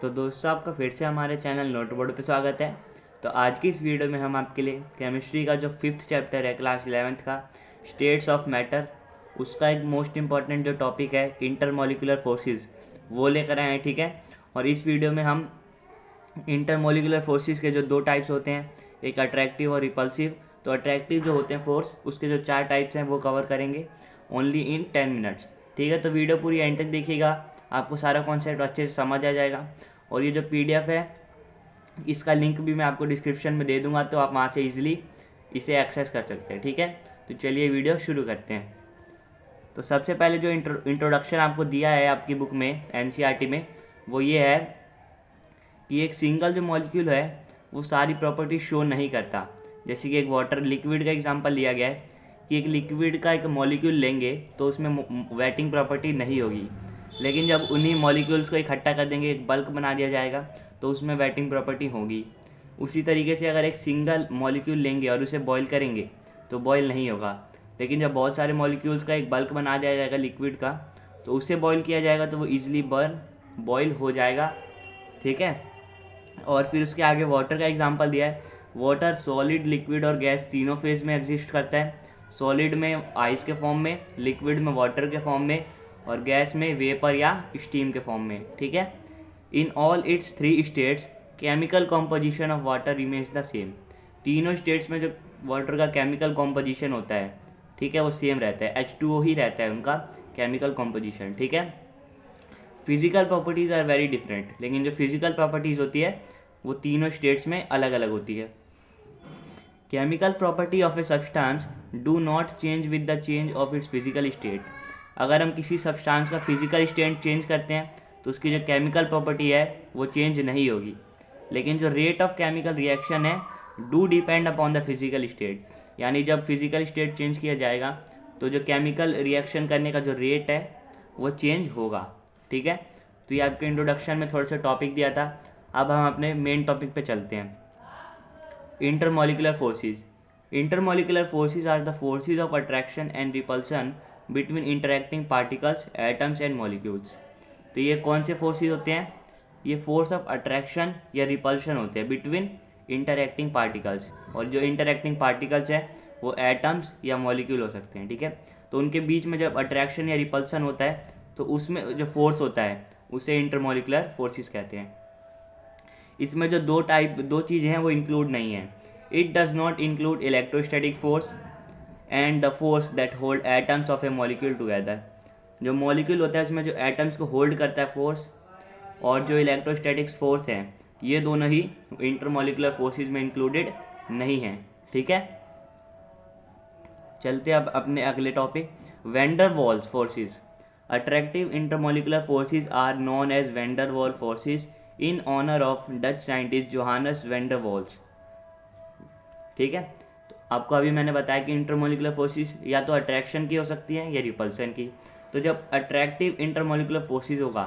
तो दोस्तों आपका फिर से हमारे चैनल नोटबोर्ड पे स्वागत है। तो आज की इस वीडियो में हम आपके लिए केमिस्ट्री का जो 5th चैप्टर है क्लास 11th का स्टेट्स ऑफ मैटर, उसका एक मोस्ट इम्पॉर्टेंट जो टॉपिक है इंटरमॉलिक्यूलर फोर्सेस, वो लेकर आए हैं। ठीक है। और इस वीडियो में हम इंटरमॉलिक्यूलर फोर्सेस के जो दो टाइप्स होते हैं, एक अट्रैक्टिव और रिपल्सिव। तो अट्रैक्टिव जो होते हैं फोर्स, उसके जो 4 टाइप्स हैं वो कवर करेंगे ओनली इन 10 मिनट्स। ठीक है। तो वीडियो पूरी एंड तक देखिएगा, आपको सारा कॉन्सेप्ट अच्छे से समझ आ जाएगा। और ये जो PDF है, इसका लिंक भी मैं आपको डिस्क्रिप्शन में दे दूंगा, तो आप वहाँ से इजीली इसे एक्सेस कर सकते हैं। ठीक है। तो चलिए वीडियो शुरू करते हैं। तो सबसे पहले जो इंट्रोडक्शन आपको दिया है आपकी बुक में NCERT में, वो ये है कि एक सिंगल जो मॉलिक्यूल है वो सारी प्रॉपर्टी शो नहीं करता। जैसे कि एक वाटर लिक्विड का एग्जांपल लिया गया है कि एक लिक्विड का एक मॉलिक्यूल लेंगे तो उसमें वेटिंग प्रॉपर्टी नहीं होगी, लेकिन जब उन्हीं मॉलिक्यूल्स को इकट्ठा कर देंगे, एक बल्क बना दिया जाएगा, तो उसमें वेटिंग प्रॉपर्टी होगी। उसी तरीके से अगर एक सिंगल मॉलिक्यूल लेंगे और उसे बॉईल करेंगे तो बॉईल नहीं होगा, लेकिन जब बहुत सारे मॉलिक्यूल्स का एक बल्क बना दिया जाएगा लिक्विड का, तो उससे बॉईल किया जाएगा तो वो ईजिली बॉईल हो जाएगा। ठीक है। और फिर उसके आगे वाटर का एग्जांपल दिया है। वाटर सॉलिड, लिक्विड और गैस तीनों फेज में एग्जिस्ट करता है। सॉलिड में आइस के फॉर्म में, लिक्विड में वाटर के फॉर्म में, और गैस में वेपर या स्टीम के फॉर्म में। ठीक है। In all it's 3 states chemical composition of water remains the same. तीनों स्टेट्स में जो वाटर का केमिकल कॉम्पोजिशन होता है, ठीक है, वो सेम रहता है, H2O ही रहता है उनका केमिकल कॉम्पोजिशन। ठीक है। Physical properties are very different, लेकिन जो फिजिकल प्रॉपर्टीज़ होती है वो तीनों स्टेट्स में अलग अलग होती है। Chemical property of a substance do not change with the change of its physical state. अगर हम किसी सब्सटेंस का फिजिकल स्टेट चेंज करते हैं तो उसकी जो केमिकल प्रॉपर्टी है वो चेंज नहीं होगी, लेकिन जो रेट ऑफ केमिकल रिएक्शन है do depend upon the physical state. यानी जब फिजिकल स्टेट चेंज किया जाएगा तो जो केमिकल रिएक्शन करने का जो रेट है वो चेंज होगा। ठीक है। तो ये आपके इंट्रोडक्शन में थोड़ा सा टॉपिक दिया था। अब हम अपने मेन टॉपिक पे चलते हैं। Intermolecular forces. Intermolecular forces are the forces of attraction and repulsion between interacting particles, atoms and molecules. तो ये कौन से फोर्सेस होते हैं? ये फोर्स ऑफ अट्रैक्शन या रिपल्शन होते हैं बिटवीन इंटरैक्टिंग पार्टिकल्स, और जो इंटरैक्टिंग पार्टिकल्स हैं वो एटम्स या मॉलिक्यूल हो सकते हैं। ठीक है। तो उनके बीच में जब अट्रैक्शन या रिपल्सन होता है तो उसमें जो फोर्स होता है उसे इंटरमॉलिक्यूलर फोर्सेस कहते हैं। इसमें जो दो चीज़ें हैं वो इंक्लूड नहीं है। It does not include electrostatic force and the force that hold atoms of A molecule together. जो मॉलिक्यूल होता है उसमें जो एटम्स को होल्ड करता है फोर्स, और जो इलेक्ट्रोस्टैटिक्स फोर्स हैं, ये दोनों ही इंटरमॉलिक्यूलर फोर्सेस में इंक्लूडेड नहीं हैं। ठीक है। चलते अब अपने अगले topic, van der Waals forces. Attractive intermolecular forces are known as van der Waals forces in honor of Dutch scientist Johannes van der Waals। ठीक है। तो आपको अभी मैंने बताया कि इंटरमोलिकुलर फोर्सेस या तो अट्रैक्शन की हो सकती हैं या रिपल्सन की। तो जब अट्रैक्टिव इंटरमोलिकुलर फोर्सेस होगा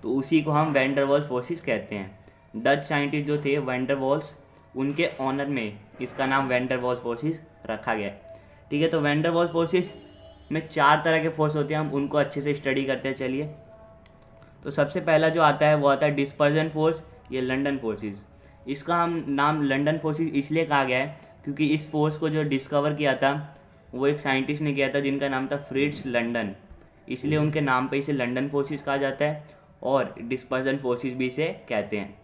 तो उसी को हम वैन डर वाल्स फोर्सेस कहते हैं। डच साइंटिस्ट जो थे वैन डर वाल्स, उनके ऑनर में इसका नाम वैन डर वाल्स फोर्सेस रखा गया। ठीक है। तो वैन डर वाल्स फोर्सेस में 4 तरह के फोर्स होते हैं, हम उनको अच्छे से स्टडी करते हैं। चलिए। तो सबसे पहला जो आता है वो आता है डिस्पर्जन फोर्स या लंदन फोर्सेस। इसका हम नाम लंदन फोर्सेस इसलिए कहा गया है क्योंकि इस फोर्स को जो डिस्कवर किया था वो एक साइंटिस्ट ने किया था जिनका नाम था फ्रिट्ज लंदन, इसलिए उनके नाम पे इसे लंदन फोर्सेस कहा जाता है, और डिस्पर्जन फोर्सेस भी इसे कहते हैं।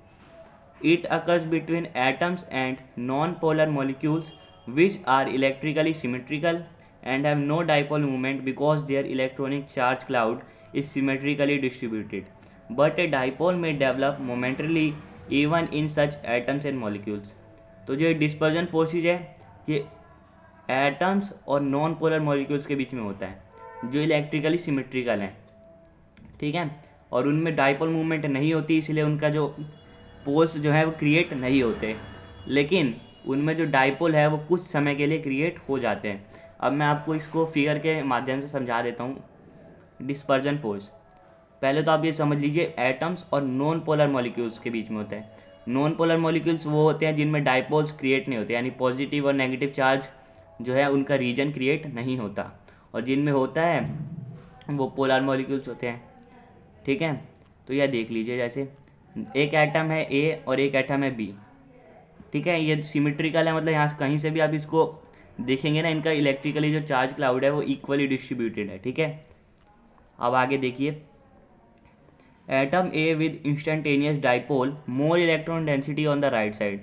It occurs between atoms and non polar molecules which are electrically symmetrical and have no dipole moment because their electronic charge cloud is symmetrically distributed, but a dipole may develop momentarily even in such atoms and molecules। तो जो dispersion forces है ये atoms और non polar molecules के बीच में होता है जो इलेक्ट्रिकली सिमेट्रिकल हैं। ठीक है। और उनमें डाइपोल मूवमेंट नहीं होती, इसलिए उनका जो पोल्स जो है वो क्रिएट नहीं होते, लेकिन उनमें जो डाइपोल है वो कुछ समय के लिए क्रिएट हो जाते हैं। अब मैं आपको इसको फिगर के माध्यम से समझा देता हूँ। डिस्पर्जन फोर्स, पहले तो आप ये समझ लीजिए एटम्स और नॉन पोलर मॉलिक्यूल्स के बीच में होता है। नॉन पोलर मॉलिक्यूल्स वो होते हैं जिनमें डाइपोल्स क्रिएट नहीं होते, यानी पॉजिटिव और नेगेटिव चार्ज जो है उनका रीजन क्रिएट नहीं होता, और जिनमें होता है वो पोलर मॉलिक्यूल्स होते हैं। ठीक है। तो यह देख लीजिए, जैसे एक एटम है ए और एक एटम है बी, ठीक है, ये सिमेट्रिकल है, मतलब यहाँ से कहीं से भी आप इसको देखेंगे ना, इनका इलेक्ट्रिकली जो चार्ज क्लाउड है वो इक्वली डिस्ट्रीब्यूटेड है, ठीक है। अब आगे देखिए, atom A with instantaneous dipole, more electron density on the right side.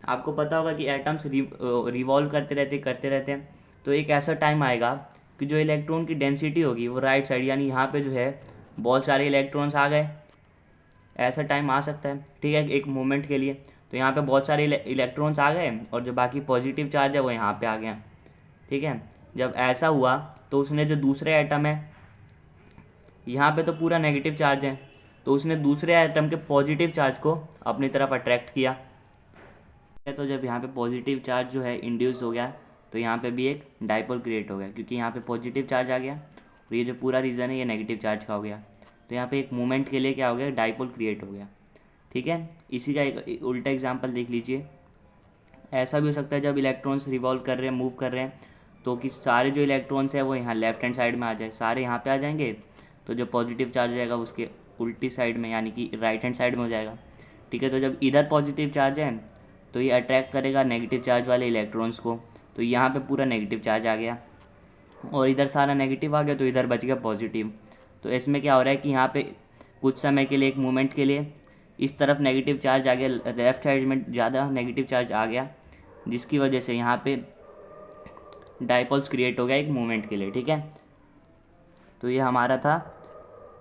आपको पता होगा कि एटम्स रिवॉल्व करते रहते हैं, तो एक ऐसा टाइम आएगा कि जो इलेक्ट्रॉन की डेंसिटी होगी वो राइट साइड, यानी यहाँ पे जो है बहुत सारे इलेक्ट्रॉन्स आ गए, ऐसा टाइम आ सकता है, ठीक है, एक मोमेंट के लिए। तो यहाँ पे बहुत सारे इलेक्ट्रॉन्स आ गए और जो बाकी पॉजिटिव चार्ज है वो यहाँ पे आ गया, ठीक है। जब ऐसा हुआ तो उसने जो दूसरे एटम है, यहाँ पे तो पूरा नेगेटिव चार्ज है, तो उसने दूसरे एटम के पॉजिटिव चार्ज को अपनी तरफ अट्रैक्ट किया। तो जब यहाँ पे पॉजिटिव चार्ज जो है इंड्यूस हो गया, तो यहाँ पे भी एक डाइपोल क्रिएट हो गया, क्योंकि यहाँ पे पॉजिटिव चार्ज आ गया और ये जो पूरा रीजन है ये नेगेटिव चार्ज का हो गया। तो यहाँ पे एक मोमेंट के लिए क्या हो गया, डाइपोल क्रिएट हो गया, ठीक है। इसी का एक उल्टा एग्जाम्पल देख लीजिए। ऐसा भी हो सकता है जब इलेक्ट्रॉन्स रिवॉल्व कर रहे हैं, मूव कर रहे हैं, तो कि सारे जो इलेक्ट्रॉन्स हैं वो यहाँ लेफ्ट हैंड साइड में आ जाए, सारे यहाँ पे आ जाएंगे, तो जो पॉजिटिव चार्ज जाएगा उसके उल्टी साइड में, यानी कि राइट हैंड साइड में हो जाएगा, ठीक है। तो जब इधर पॉजिटिव चार्ज है तो ये अट्रैक्ट करेगा नेगेटिव चार्ज वाले इलेक्ट्रॉन्स को, तो यहाँ पे पूरा नेगेटिव चार्ज आ गया और इधर सारा नेगेटिव आ गया, तो इधर बच गया पॉजिटिव। तो इसमें क्या हो रहा है कि यहाँ पे कुछ समय के लिए, एक मोमेंट के लिए इस तरफ नेगेटिव चार्ज आ गया, लेफ्ट साइड में ज़्यादा नेगेटिव चार्ज आ गया, जिसकी वजह से यहाँ पे डाइपोल्स क्रिएट हो गया एक मोमेंट के लिए, ठीक है। तो ये हमारा था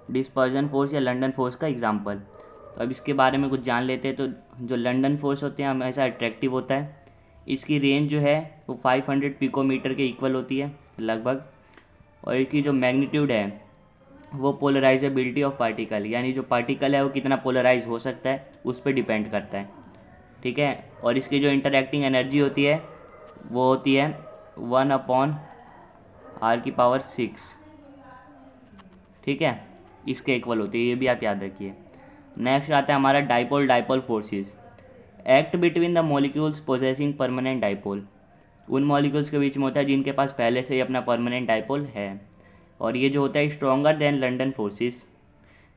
डिस्पर्जन फोर्स या लंडन फोर्स का एग्जाम्पल। तो अब इसके बारे में कुछ जान लेते हैं। तो जो लंडन फोर्स होते हैं हमेशा अट्रैक्टिव होता है, इसकी रेंज जो है वो 500 पिकोमीटर के इक्वल होती है लगभग, और इसकी जो मैग्नीट्यूड है वो पोलराइजेबिलिटी ऑफ पार्टिकल, यानी जो पार्टिकल है वो कितना पोलराइज हो सकता है उस पर डिपेंड करता है, ठीक है। और इसकी जो इंटरैक्टिंग एनर्जी होती है वो होती है 1/r⁶, ठीक है, इसके इक्वल होती है, ये भी आप याद रखिए। नेक्स्ट आता है हमारा dipole forces. Act between the molecules possessing permanent dipole, उन मॉलिक्यूल्स के बीच में होता है जिनके पास पहले से ही अपना परमानेंट डाइपोल है, और ये जो होता है stronger than London forces.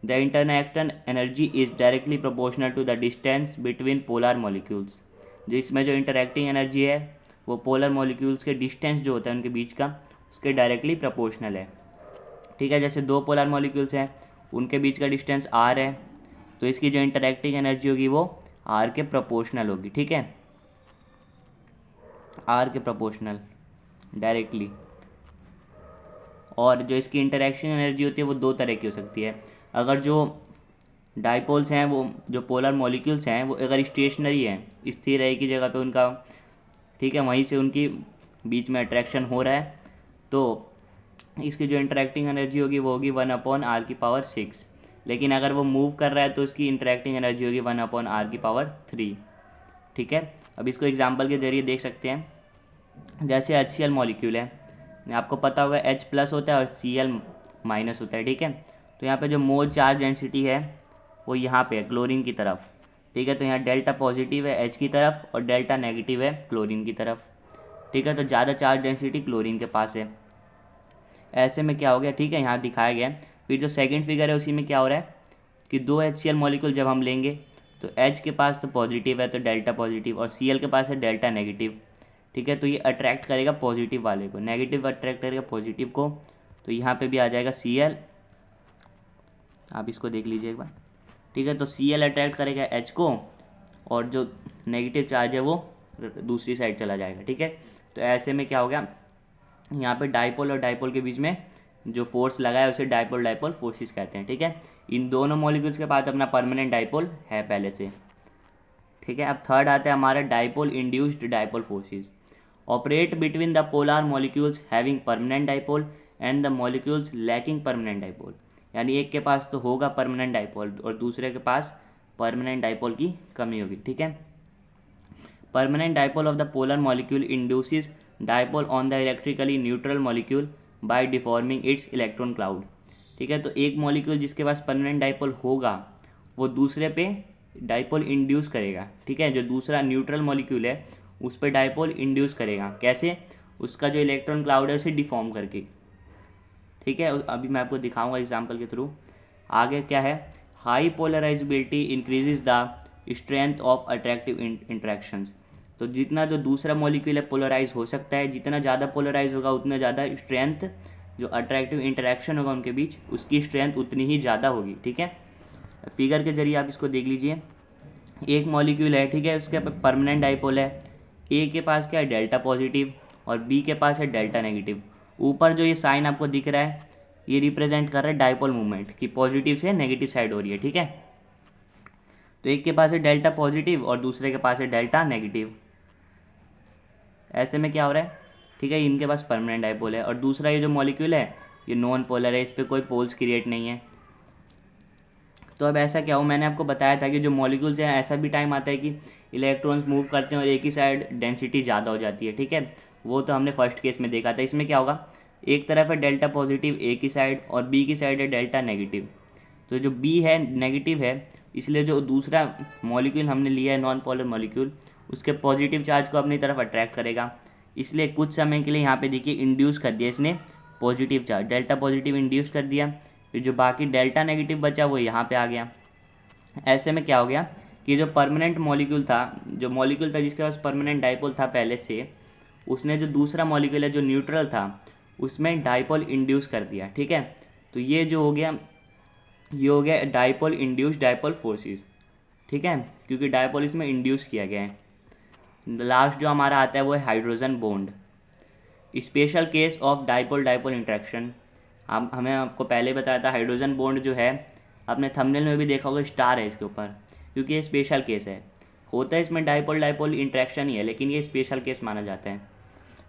The interaction energy is directly proportional to the distance between polar molecules, जो इसमें जो इंटरैक्टिंग एनर्जी है वो पोलर मॉलिक्यूल्स के डिस्टेंस जो होता है उनके बीच का, उसके डायरेक्टली प्रोपोर्शनल है, ठीक है। जैसे दो पोलर मॉलिक्यूल्स हैं, उनके बीच का डिस्टेंस r है, तो इसकी जो इंटरैक्टिंग एनर्जी होगी वो r के प्रोपोर्शनल होगी, ठीक है, r के प्रोपोर्शनल डायरेक्टली। और जो इसकी इंटरैक्शन एनर्जी होती है वो दो तरह की हो सकती है। अगर जो डाइपोल्स हैं, वो जो पोलर मॉलिक्यूल्स हैं वो अगर स्टेशनरी हैं, स्थिर है एक ही जगह पे उनका, ठीक है, वहीं से उनकी बीच में अट्रैक्शन हो रहा है, तो इसकी जो इंटरैक्टिंग एनर्जी होगी वो होगी 1/r⁶। लेकिन अगर वो मूव कर रहा है तो इसकी इंटरैक्टिंग एनर्जी होगी 1/r⁵, ठीक है। अब इसको एग्जांपल के जरिए देख सकते हैं। जैसे HCl मॉलिक्यूल है, आपको पता होगा H+ होता है और Cl- होता है, ठीक है। तो यहाँ पे जो मोल चार्ज डेंसिटी है वो यहाँ पे है क्लोरीन की तरफ, ठीक है। तो यहाँ डेल्टा पॉजिटिव है H की तरफ और डेल्टा नेगेटिव है क्लोरीन की तरफ, ठीक है। तो ज़्यादा चार्ज डेंसिटी क्लोरीन के पास है। ऐसे में क्या हो गया, ठीक है, यहाँ दिखाया गया है। फिर जो सेकंड फिगर है उसी में क्या हो रहा है कि दो HCl मॉलिक्यूल जब हम लेंगे तो H के पास तो पॉजिटिव है तो डेल्टा पॉजिटिव, और Cl के पास है डेल्टा नेगेटिव, ठीक है। तो ये अट्रैक्ट करेगा पॉजिटिव वाले को, नेगेटिव अट्रैक्ट करेगा पॉजिटिव को, तो यहाँ पे भी आ जाएगा Cl, आप इसको देख लीजिए एक बार, ठीक है। तो Cl अट्रैक्ट करेगा H को और जो नेगेटिव चार्ज है वो दूसरी साइड चला जाएगा, ठीक है। तो ऐसे में क्या हो गया, यहाँ पे डाइपोल और डाइपोल के बीच में जो फोर्स लगा है उसे डाइपोल फोर्सेस कहते हैं, ठीक है। इन दोनों मॉलिक्यूल्स के पास अपना परमानेंट डाइपोल है पहले से, ठीक है। अब थर्ड आता है हमारा dipole induced dipole forces. Operate between the polar molecules having permanent dipole and the molecules lacking permanent dipole, यानी एक के पास तो होगा परमानेंट डाइपोल और दूसरे के पास परमानेंट डाइपोल की कमी होगी, ठीक है। Permanent dipole of the polar molecule induces dipole on the electrically neutral molecule by deforming it's electron cloud, ठीक है। तो एक मॉलिक्यूल जिसके पास परमानेंट डाइपोल होगा वो दूसरे पे डाइपोल इंड्यूस करेगा, ठीक है। जो दूसरा न्यूट्रल मॉलिक्यूल है उस पर डाइपोल इंड्यूस करेगा, कैसे, उसका जो इलेक्ट्रॉन क्लाउड है उसे डिफॉर्म करके, ठीक है। अभी मैं आपको दिखाऊंगा एग्जांपल के थ्रू। आगे क्या है, high polarisability increases the strength of attractive interactions. तो जितना जो दूसरा मॉलिक्यूल है पोलराइज हो सकता है, जितना ज़्यादा पोलराइज होगा उतना ज़्यादा स्ट्रेंथ, जो अट्रैक्टिव इंटरेक्शन होगा उनके बीच, उसकी स्ट्रेंथ उतनी ही ज़्यादा होगी। ठीक है, फिगर के जरिए आप इसको देख लीजिए। एक मॉलिक्यूल है, ठीक है, उसके परमानेंट डाइपोल है, ए के पास क्या है डेल्टा पॉजिटिव और बी के पास है डेल्टा नेगेटिव। ऊपर जो ये साइन आपको दिख रहा है ये रिप्रेजेंट कर रहा है डाइपोल मूवमेंट कि पॉजिटिव से नेगेटिव साइड हो रही है। ठीक है, तो एक के पास है डेल्टा पॉजिटिव और दूसरे के पास है डेल्टा नेगेटिव। ऐसे में क्या हो रहा है, ठीक है, इनके पास परमानेंट डाइपोल है और दूसरा ये जो मॉलिक्यूल है ये नॉन पोलर है, इस पर कोई पोल्स क्रिएट नहीं है। तो अब ऐसा क्या हो, मैंने आपको बताया था कि जो मॉलिक्यूल्स हैं ऐसा भी टाइम आता है कि इलेक्ट्रॉन्स मूव करते हैं और एक ही साइड डेंसिटी ज़्यादा हो जाती है। ठीक है, वो तो हमने फर्स्ट केस में देखा था। इसमें क्या होगा, एक तरफ है डेल्टा पॉजिटिव ए की साइड और बी की साइड है डेल्टा नेगेटिव। तो जो बी है नेगेटिव है, इसलिए जो दूसरा मॉलिक्यूल हमने लिया है नॉन पोलर मॉलिक्यूल, उसके पॉजिटिव चार्ज को अपनी तरफ अट्रैक्ट करेगा। इसलिए कुछ समय के लिए यहाँ पे देखिए इंड्यूस कर दिया इसने positive charge, delta positive induce कर दिया, फिर जो बाकी डेल्टा नेगेटिव बचा वो यहाँ पे आ गया। ऐसे में क्या हो गया कि जो परमानेंट मॉलिक्यूल था, जो मॉलिक्यूल था जिसके पास परमानेंट डाइपोल था पहले से, उसने जो दूसरा मॉलिक्यूल है जो न्यूट्रल था उसमें डाइपोल इंड्यूस कर दिया। ठीक है, तो ये जो हो गया ये हो गया डाइपोल इंड्यूस डाइपोल फोर्सेस। ठीक है, क्योंकि डाइपोल इसमें इंड्यूस किया गया है। लास्ट जो हमारा आता है वो है hydrogen bond, special case of dipole dipole interaction. हमें आपको पहले बताया था हाइड्रोजन बॉन्ड जो है, आपने थंबनेल में भी देखा होगा स्टार है इसके ऊपर, क्योंकि ये स्पेशल केस है। होता है इसमें डाइपोल डाइपोल इंट्रैक्शन ही है, लेकिन ये स्पेशल केस माना जाता है।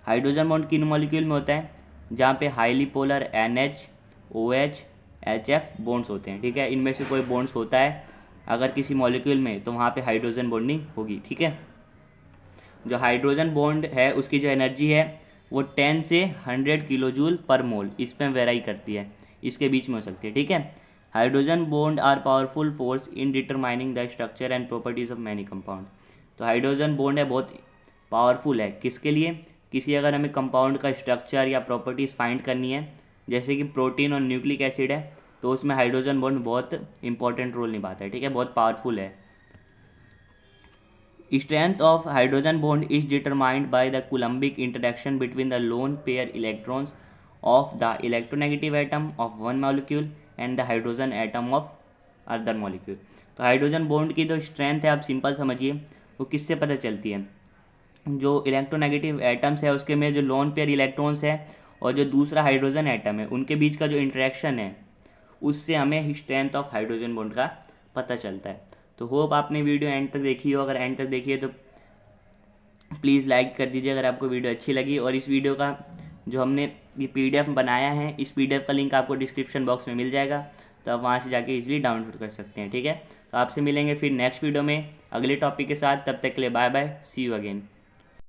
हाइड्रोजन बॉन्ड किन मॉलिक्यूल में होता है, जहाँ पे highly polar NH OH HF bonds होते हैं। ठीक है, इनमें से कोई बॉन्ड्स होता है अगर किसी मॉलिक्यूल में, तो वहाँ पे हाइड्रोजन बॉन्डिंग होगी। ठीक है, जो हाइड्रोजन बॉन्ड है उसकी जो एनर्जी है वो 10 से 100 किलो जूल पर मोल, इस पर वेराई करती है, इसके बीच में हो सकती है। ठीक है, hydrogen bond are powerful force in determining the structure and properties of many compound. तो हाइड्रोजन बॉन्ड है बहुत पावरफुल है, किसके लिए, किसी अगर हमें कंपाउंड का स्ट्रक्चर या प्रॉपर्टीज़ फाइंड करनी है, जैसे कि प्रोटीन और न्यूक्लिक एसिड है, तो उसमें हाइड्रोजन बॉन्ड बहुत इंपॉर्टेंट रोल निभाता है। ठीक है, बहुत पावरफुल है। Strength of hydrogen bond is determined by the Coulombic interaction between the lone pair electrons of the electronegative atom of one molecule and the hydrogen atom of other molecule। तो hydrogen bond की जो strength है आप simple समझिए, वो किससे पता चलती है, जो इलेक्ट्रोनेगेटिव एटम्स है उसके में जो लोन पेयर इलेक्ट्रॉन्स है और जो दूसरा हाइड्रोजन एटम है उनके बीच का जो इंटरेक्शन है, उससे हमें स्ट्रेंथ ऑफ हाइड्रोजन बॉन्ड का पता चलता है। तो होप आपने वीडियो एंड तक देखी हो, अगर एंड तक देखी है तो प्लीज़ लाइक कर दीजिए अगर आपको वीडियो अच्छी लगी। और इस वीडियो का जो हमने ये PDF बनाया है, इस PDF का लिंक आपको डिस्क्रिप्शन बॉक्स में मिल जाएगा, तो आप वहाँ से जाके इजीली डाउनलोड कर सकते हैं। ठीक है, तो आपसे मिलेंगे फिर नेक्स्ट वीडियो में अगले टॉपिक के साथ। तब तक के लिए bye bye, see you again.